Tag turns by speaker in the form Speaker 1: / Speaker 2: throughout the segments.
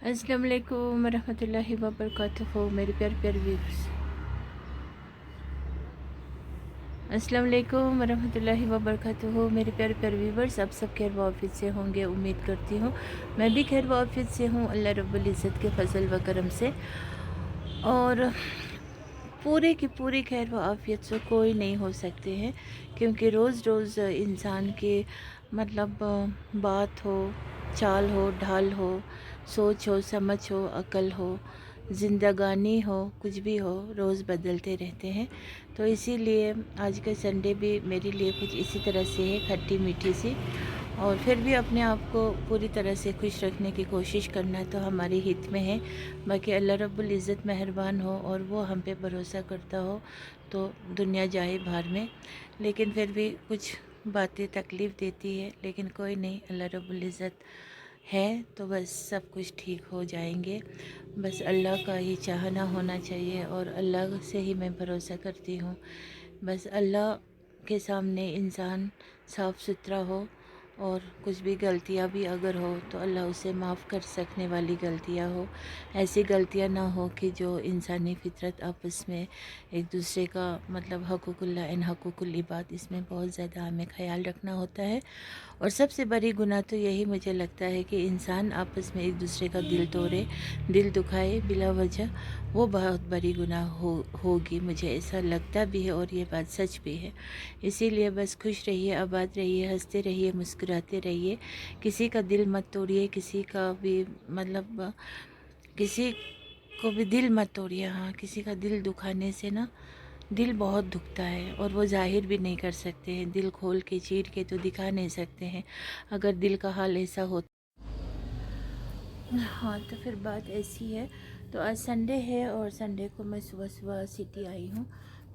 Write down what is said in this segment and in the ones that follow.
Speaker 1: अस्सलाम वालेकुम वरहमतुल्लाहि वबरकातुहू मेरे प्यारे प्यारे व्यूअर्स। अस्सलाम वालेकुम वरहमतुल्लाहि वबरकातुहू मेरे प्यारे प्यारे व्यूअर्स। आप सब खैर वाफियत से होंगे उम्मीद करती हूँ। मैं भी खैर वाफियत से हूँ अल्लाह रब्बुल इज़्ज़त के फजल व करम से। और पूरे की पूरी खैर व आफ़ियत से कोई नहीं हो सकते हैं, क्योंकि रोज़ रोज़ इंसान के मतलब बात हो, चाल हो, ढाल हो, सोच हो, समझ हो, अक़ल हो, ज़िंदगानी हो, कुछ भी हो, रोज़ बदलते रहते हैं। तो इसीलिए आज का संडे भी मेरे लिए कुछ इसी तरह से है, खट्टी मीठी सी। और फिर भी अपने आप को पूरी तरह से खुश रखने की कोशिश करना तो हमारे हित में है। बाकी अल्लाह रब्बुल इज़्ज़त मेहरबान हो और वो हम पे भरोसा करता हो तो दुनिया जाए बाहर में। लेकिन फिर भी कुछ बातें तकलीफ़ देती है, लेकिन कोई नहीं, अल्लाह रब्बुल इज़्ज़त है तो बस सब कुछ ठीक हो जाएंगे। बस अल्लाह का ही चाहना होना चाहिए और अल्लाह से ही मैं भरोसा करती हूँ। बस अल्लाह के सामने इंसान साफ़ सुथरा हो और कुछ भी गलतियाँ भी अगर हो तो अल्लाह उसे माफ़ कर सकने वाली गलतियाँ हो। ऐसी गलतियाँ ना हो कि जो इंसानी फ़ितरत आपस में एक दूसरे का मतलब हक़ुक़ुल्लाह एन हक़ुक़ुल इबाद, इसमें बहुत ज़्यादा हमें ख़याल रखना होता है। और सबसे बड़ी गुनाह तो यही मुझे लगता है कि इंसान आपस में एक दूसरे का दिल तोड़े, दिल दुखाए बिला वजह, वो बहुत बड़ी गुनाह होगी। मुझे ऐसा लगता भी है और ये बात सच भी है। इसीलिए बस खुश रहिए, आबाद रहिए, हंसते रहिए, मुस्कुराते रहिए। किसी का दिल मत तोड़िए, किसी का भी मतलब किसी को भी दिल मत तोड़िए। हाँ, किसी का दिल दुखाने से ना दिल बहुत दुखता है और वो ज़ाहिर भी नहीं कर सकते हैं। दिल खोल के चीर के तो दिखा नहीं सकते हैं। अगर दिल का हाल ऐसा हो, हाँ, तो फिर बात ऐसी है। तो आज संडे है और संडे को मैं सुबह सुबह सिटी आई हूँ।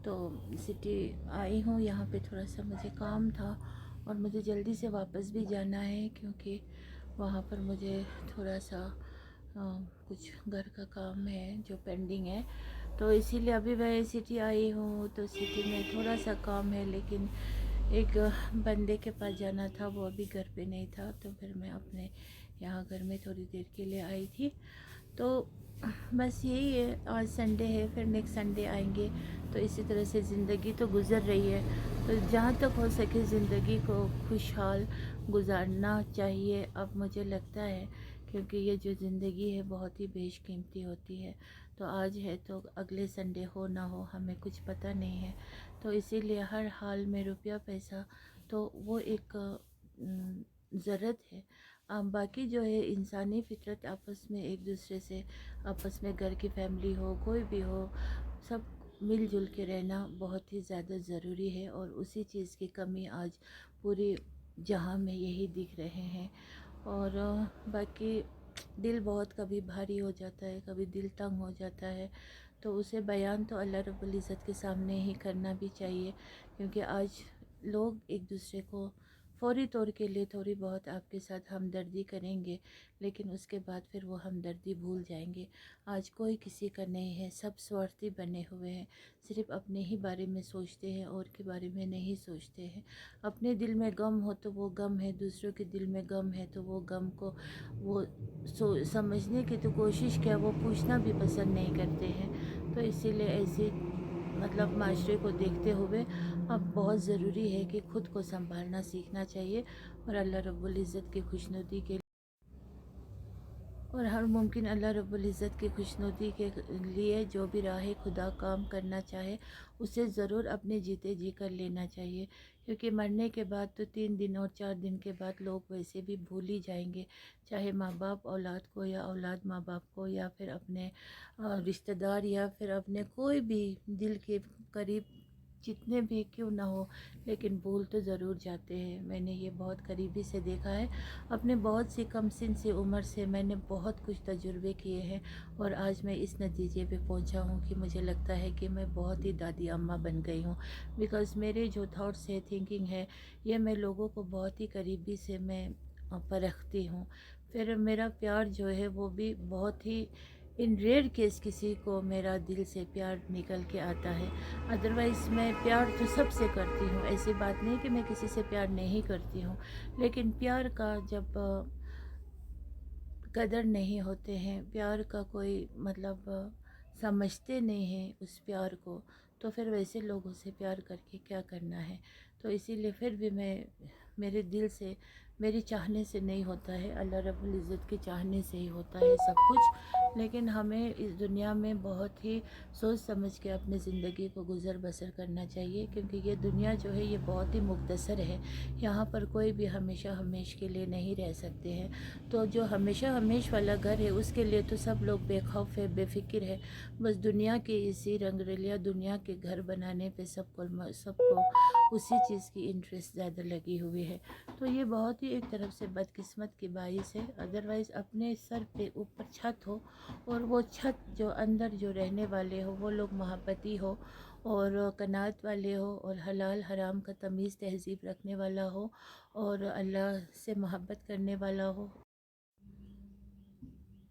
Speaker 1: तो सिटी आई हूँ, यहाँ पे थोड़ा सा मुझे काम था और मुझे जल्दी से वापस भी जाना है, क्योंकि वहाँ पर मुझे थोड़ा सा कुछ घर का काम है जो पेंडिंग है। तो इसीलिए अभी मैं सिटी आई हूँ। तो सिटी में थोड़ा सा काम है, लेकिन एक बंदे के पास जाना था, वो अभी घर पे नहीं था। तो फिर मैं अपने यहाँ घर में थोड़ी देर के लिए आई थी। तो बस यही है, आज संडे है, फिर नेक्स्ट संडे आएंगे। तो इसी तरह से ज़िंदगी तो गुज़र रही है। तो जहाँ तक हो सके ज़िंदगी को खुशहाल गुजारना चाहिए, अब मुझे लगता है, क्योंकि ये जो ज़िंदगी है बहुत ही बेशकीमती होती है। तो आज है तो अगले संडे हो ना हो हमें कुछ पता नहीं है। तो इसीलिए हर हाल में रुपया पैसा तो वो एक ज़रूरत है। बाकी जो है इंसानी फ़ितरत आपस में एक दूसरे से, आपस में घर की फैमिली हो, कोई भी हो, सब मिलजुल के रहना बहुत ही ज़्यादा ज़रूरी है। और उसी चीज़ की कमी आज पूरी जहां में यही दिख रहे हैं। और बाकी दिल बहुत कभी भारी हो जाता है, कभी दिल तंग हो जाता है। तो उसे बयान तो अल्लाह रब्बुल इज़्ज़त के सामने ही करना भी चाहिए, क्योंकि आज लोग एक दूसरे को फ़ौरी तौर के लिए थोड़ी बहुत आपके साथ हमदर्दी करेंगे, लेकिन उसके बाद फिर वो हमदर्दी भूल जाएंगे। आज कोई किसी का नहीं है, सब स्वार्थी बने हुए हैं, सिर्फ़ अपने ही बारे में सोचते हैं और के बारे में नहीं सोचते हैं। अपने दिल में गम हो तो वो गम है, दूसरों के दिल में गम है तो वो गम को वो समझने की तो कोशिश क्या, वो पूछना भी पसंद नहीं करते हैं। तो इसीलिए ऐसे मतलब माशरे को देखते हुए अब बहुत ज़रूरी है कि ख़ुद को संभालना सीखना चाहिए और अल्लाह रब्बुल इज़्ज़त की खुशनुदी के और हर मुमकिन अल्लाह रब्बुल इज़्ज़त की खुशनुदी के लिए जो भी राह खुदा काम करना चाहे उसे ज़रूर अपने जीते जी कर लेना चाहिए। क्योंकि मरने के बाद तो 3 दिन और 4 दिन के बाद लोग वैसे भी भूल ही जाएंगे, चाहे माँ बाप औलाद को या औलाद माँ बाप को या फिर अपने रिश्तेदार या फिर अपने कोई भी दिल के करीब जितने भी क्यों ना हो, लेकिन भूल तो ज़रूर जाते हैं। मैंने ये बहुत करीबी से देखा है। अपने बहुत सी कम सिन से उम्र से मैंने बहुत कुछ तजुर्बे किए हैं और आज मैं इस नतीजे पे पहुंचा हूँ कि मुझे लगता है कि मैं बहुत ही दादी अम्मा बन गई हूँ। बिकॉज़ मेरे जो थॉट्स है, थिंकिंग है, ये मैं लोगों को बहुत ही करीबी से मैं परखती हूँ। फिर मेरा प्यार जो है वो भी बहुत ही इन रेयर केस किसी को मेरा दिल से प्यार निकल के आता है। अदरवाइज़ मैं प्यार तो सबसे करती हूँ, ऐसी बात नहीं कि मैं किसी से प्यार नहीं करती हूँ। लेकिन प्यार का जब कदर नहीं होते हैं, प्यार का कोई मतलब समझते नहीं हैं उस प्यार को, तो फिर वैसे लोगों से प्यार करके क्या करना है। तो इसीलिए फिर भी मैं मेरे दिल से, मेरी चाहने से नहीं होता है, अल्लाह रब्बुल इज़्ज़त के चाहने से ही होता है सब कुछ। लेकिन हमें इस दुनिया में बहुत ही सोच समझ के अपनी ज़िंदगी को गुज़र बसर करना चाहिए, क्योंकि ये दुनिया जो है ये बहुत ही मुख्तसर है। यहाँ पर कोई भी हमेशा हमेश के लिए नहीं रह सकते हैं। तो जो हमेशा हमेश वाला घर है उसके लिए तो सब लोग बेखौफ है, बेफिक्र है। बस दुनिया के इसी रंगरेलिया दुनिया के घर बनाने पे सबको उसी चीज़ की इंटरेस्ट ज़्यादा लगी हुई है। तो ये बहुत ही एक तरफ से बदकिस्मत की बाइस है। अदरवाइज़ अपने सर पे ऊपर छत हो, और वो छत जो अंदर जो रहने वाले हो वो लोग मोहब्बती हो और कनात वाले हो और हलाल हराम का तमीज़ तहज़ीब रखने वाला हो और अल्लाह से मोहब्बत करने वाला हो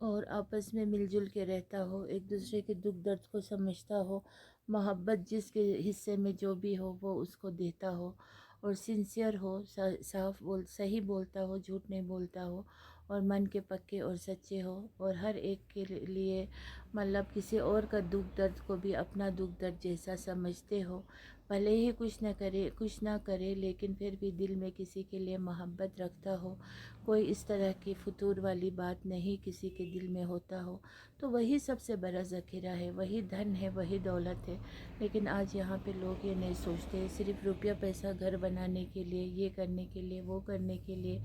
Speaker 1: और आपस में मिलजुल के रहता हो, एक दूसरे के दुख दर्द को समझता हो, मोहब्बत जिसके हिस्से में जो भी हो वो उसको देता हो और सिंसियर हो, सही बोलता हो, झूठ नहीं बोलता हो और मन के पक्के और सच्चे हो और हर एक के लिए मतलब किसी और का दुख दर्द को भी अपना दुख दर्द जैसा समझते हो। भले ही कुछ ना करे लेकिन फिर भी दिल में किसी के लिए मोहब्बत रखता हो, कोई इस तरह की फतूर वाली बात नहीं किसी के दिल में होता हो, तो वही सबसे बड़ा ज़ख़ीरा है, वही धन है, वही दौलत है। लेकिन आज यहाँ पे लोग ये नहीं सोचते, सिर्फ रुपया पैसा घर बनाने के लिए, ये करने के लिए, वो करने के लिए,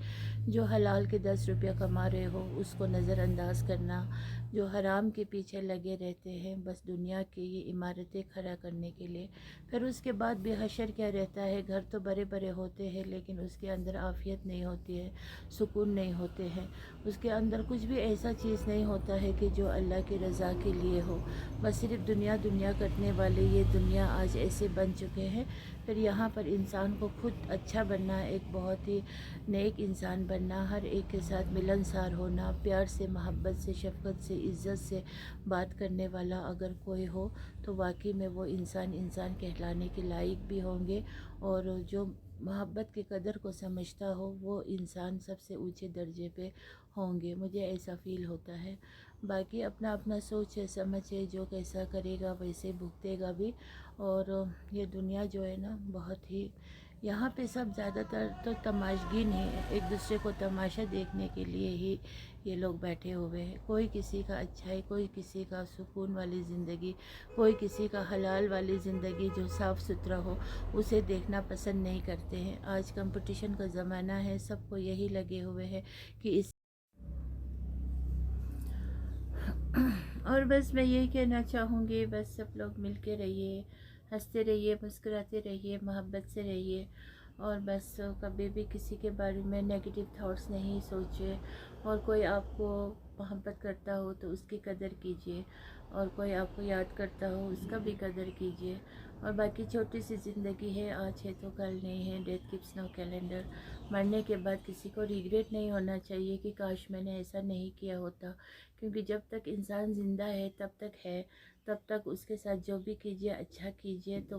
Speaker 1: जो हलाल के 10 रुपया कमा रहे हो उसको नज़रअंदाज करना, जो हराम के पीछे लगे रहते हैं बस दुनिया की ये इमारतें खड़ा करने के लिए। फिर उसके बाद भी हशर क्या रहता है, घर तो बड़े बड़े होते हैं लेकिन उसके अंदर आफ़ियत नहीं होती है, सुकून नहीं होते हैं, उसके अंदर कुछ भी ऐसा चीज़ नहीं होता है कि जो अल्लाह की रज़ा के लिए हो। बस सिर्फ दुनिया दुनिया करने वाले ये दुनिया आज ऐसे बन चुके हैं। फिर यहाँ पर इंसान को खुद अच्छा बनना, एक बहुत ही नेक इंसान बनना, हर एक के साथ मिलनसार होना, प्यार से, मोहब्बत से, शफ़क़त से, इज़्ज़त से बात करने वाला अगर कोई हो तो वाकई में वो इंसान कहलाने के लायक भी होंगे। और जो मोहब्बत की कदर को समझता हो वो इंसान सबसे ऊंचे दर्जे पे होंगे, मुझे ऐसा फ़ील होता है। बाकी अपना अपना सोच है, समझ है, जो कैसा करेगा वैसे भुगतेगा भी। और ये दुनिया जो है ना बहुत ही, यहाँ पे सब ज़्यादातर तो तमाशगीन है, एक दूसरे को तमाशा देखने के लिए ही ये लोग बैठे हुए हैं। कोई किसी का अच्छाई, कोई किसी का सुकून वाली ज़िंदगी, कोई किसी का हलाल वाली ज़िंदगी जो साफ़ सुथरा हो उसे देखना पसंद नहीं करते हैं। आज कंपटीशन का ज़माना है, सबको यही लगे हुए हैं कि इस और बस मैं यही कहना चाहूँगी, बस सब लोग मिल के रहिए, हंसते रहिए, मुस्कुराते रहिए, मोहब्बत से रहिए और बस कभी भी किसी के बारे में नेगेटिव थॉट्स नहीं सोचिए। और कोई आपको मोहब्बत करता हो तो उसकी कदर कीजिए और कोई आपको याद करता हो उसका भी कदर कीजिए। और बाकी छोटी सी ज़िंदगी है, आज है तो कल नहीं है, डेथ कीप्स नो कैलेंडर। मरने के बाद किसी को रिग्रेट नहीं होना चाहिए कि काश मैंने ऐसा नहीं किया होता, क्योंकि जब तक इंसान ज़िंदा है तब तक है, तब तक उसके साथ जो भी कीजिए अच्छा कीजिए, तो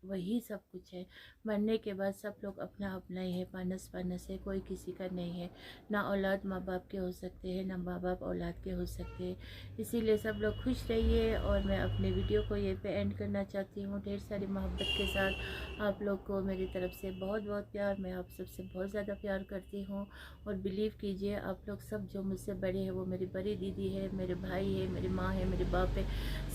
Speaker 1: वही सब कुछ है। मरने के बाद सब लोग अपना अपना ही है, पानस पानस है, कोई किसी का नहीं है। ना औलाद माँ बाप के हो सकते हैं, ना माँ बाप औलाद के हो सकते हैं। इसीलिए सब लोग खुश रहिए और मैं अपने वीडियो को यहीं पे एंड करना चाहती हूँ ढेर सारी मोहब्बत के साथ। आप लोग को मेरी तरफ से बहुत बहुत प्यार, मैं आप सबसे बहुत ज़्यादा प्यार करती हूँ। और बिलीव कीजिए आप लोग सब जो मुझसे बड़े हैं वो मेरी बड़ी दीदी है, मेरे भाई है, मेरी माँ है, मेरे बाप है,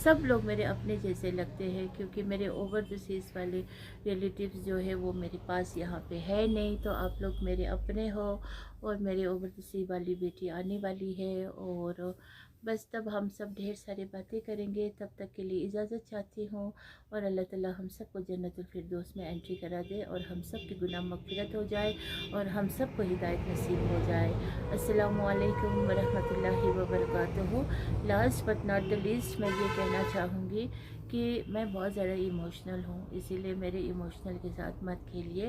Speaker 1: सब लोग मेरे अपने जैसे लगते हैं, क्योंकि मेरे ओवर द सीज़ वाले रिलेटिव्स जो है वो मेरे पास यहाँ पे है नहीं, तो आप लोग मेरे अपने हो। और मेरे ओवर द सी वाली बेटी आने वाली है और बस तब हम सब ढेर सारी बातें करेंगे। तब तक के लिए इजाज़त चाहती हूँ और अल्लाह ताला हम सबको जन्नतुल फिरदौस में एंट्री करा दे और हम सब की गुनाह मग़फ़िरत हो जाए और हम सबको हिदायत नसीब हो जाए। अस्सलामु अलैकुम वरहमतुल्लाहि वबरकातुहू। Last but not the least मैं ये कहना चाहूँगी कि मैं बहुत ज़्यादा इमोशनल हूँ, इसीलिए मेरे इमोशनल के साथ मत खेलिए।